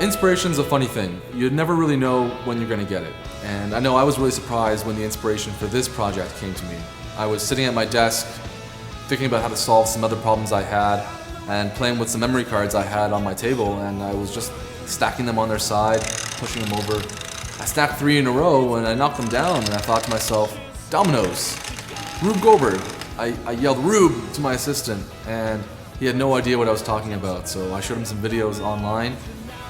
Inspiration's a funny thing. You never really know when you're gonna get it. And I know I was really surprised when the inspiration for this project came to me. I was sitting at my desk, thinking about how to solve some other problems I had, and playing with some memory cards I had on my table, and I was just stacking them on their side, pushing them over. I stacked 3 in a row, and I knocked them down, and I thought to myself, dominoes! Rube Goldberg! I yelled Rube to my assistant, and he had no idea what I was talking about, so I showed him some videos online.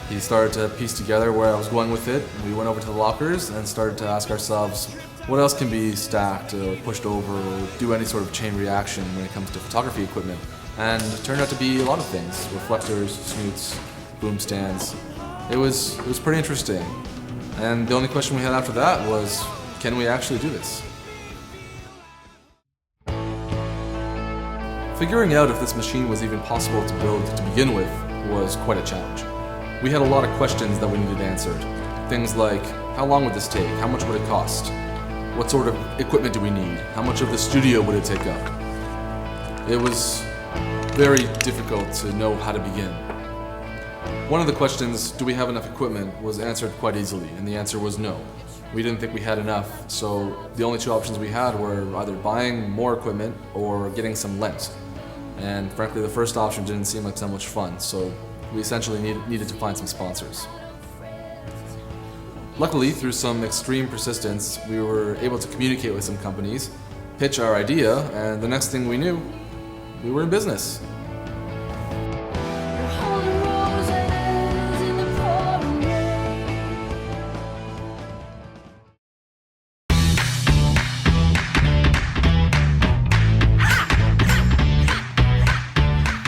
He started to piece together where I was going with it. We went over to the lockers and started to ask ourselves, what else can be stacked or pushed over or do any sort of chain reaction when it comes to photography equipment? And it turned out to be a lot of things. Reflectors, snoots, boom stands. It was pretty interesting. And the only question we had after that was, can we actually do this? Figuring out if this machine was even possible to build to begin with was quite a challenge. We had a lot of questions that we needed answered. Things like, how long would this take? How much would it cost? What sort of equipment do we need? How much of the studio would it take up? It was very difficult to know how to begin. One of the questions, do we have enough equipment, was answered quite easily, and the answer was no. We didn't think we had enough, so the only 2 options we had were either buying more equipment or getting some lent. And frankly, the first option didn't seem like so much fun, so we essentially needed to find some sponsors. Luckily, through some extreme persistence, we were able to communicate with some companies, pitch our idea, and the next thing we knew, we were in business.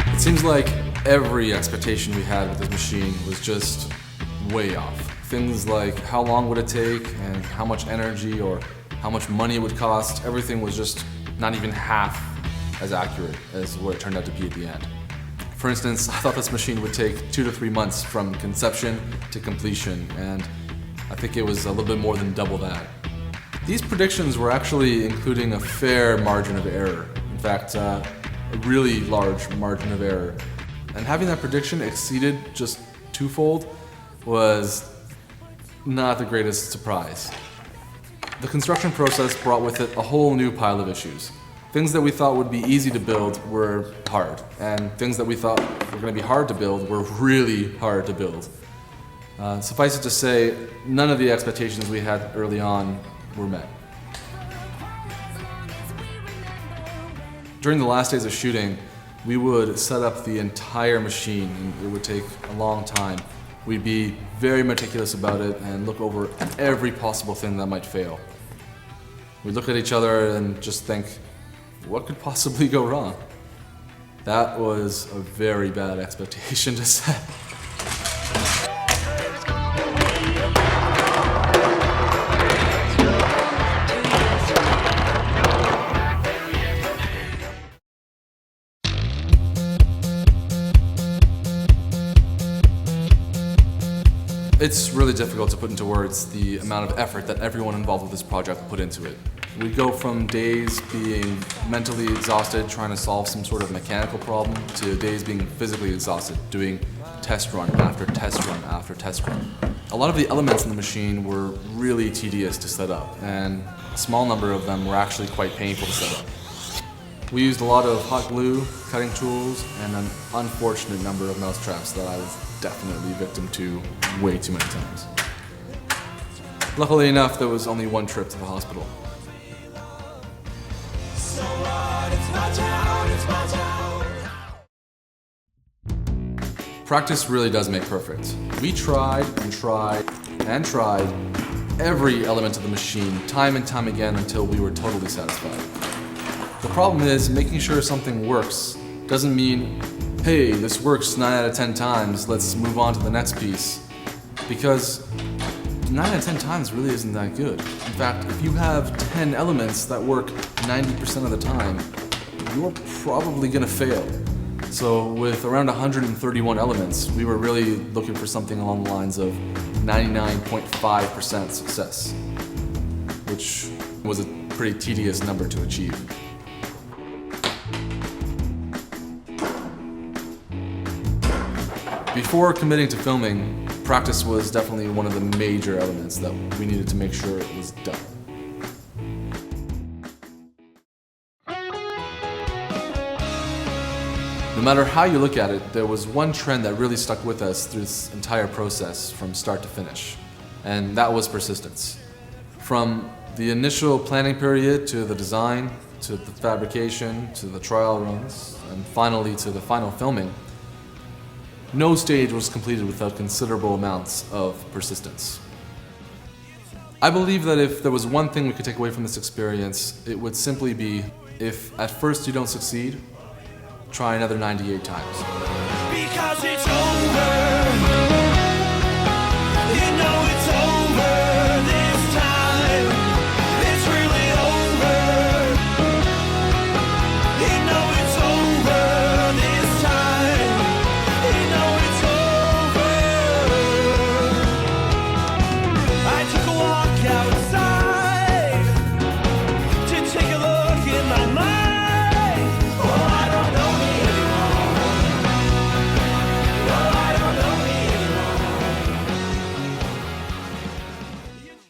It seems like every expectation we had with this machine was just way off. Things like how long would it take and how much energy or how much money it would cost, everything was just not even half as accurate as what it turned out to be at the end. For instance, I thought this machine would take 2 to 3 months from conception to completion, and I think it was a little bit more than double that. These predictions were actually including a fair margin of error. In fact, a really large margin of error. And having that prediction exceeded just 2-fold was not the greatest surprise. The construction process brought with it a whole new pile of issues. Things that we thought would be easy to build were hard, and things that we thought were going to be hard to build were really hard to build. Suffice it to say, none of the expectations we had early on were met. During the last days of shooting, we would set up the entire machine, and it would take a long time. We'd be very meticulous about it and look over every possible thing that might fail. We'd look at each other and just think, what could possibly go wrong? That was a very bad expectation to set. It's really difficult to put into words the amount of effort that everyone involved with this project put into it. We go from days being mentally exhausted trying to solve some sort of mechanical problem to days being physically exhausted doing test run after test run after test run. A lot of the elements in the machine were really tedious to set up, and a small number of them were actually quite painful to set up. We used a lot of hot glue, cutting tools, and an unfortunate number of mouse traps that I was definitely victim to way too many times. Luckily enough, there was only 1 trip to the hospital. So what? It's my town, it's my town. Practice really does make perfect. We tried and tried and tried every element of the machine time and time again until we were totally satisfied. The problem is, making sure something works doesn't mean, hey, this works 9 out of 10 times, let's move on to the next piece. Because 9 out of 10 times really isn't that good. In fact, if you have 10 elements that work 90% of the time, you're probably gonna fail. So with around 131 elements, we were really looking for something along the lines of 99.5% success, which was a pretty tedious number to achieve. Before committing to filming, Practice was definitely one of the major elements that we needed to make sure it was done. No matter how you look at it, there was one trend that really stuck with us through this entire process from start to finish, and that was persistence. From the initial planning period to the design, to the fabrication, to the trial runs, and finally to the final filming, no stage was completed without considerable amounts of persistence. I believe that if there was one thing we could take away from this experience, it would simply be, if at first you don't succeed, try another 98 times. Because it's over. You know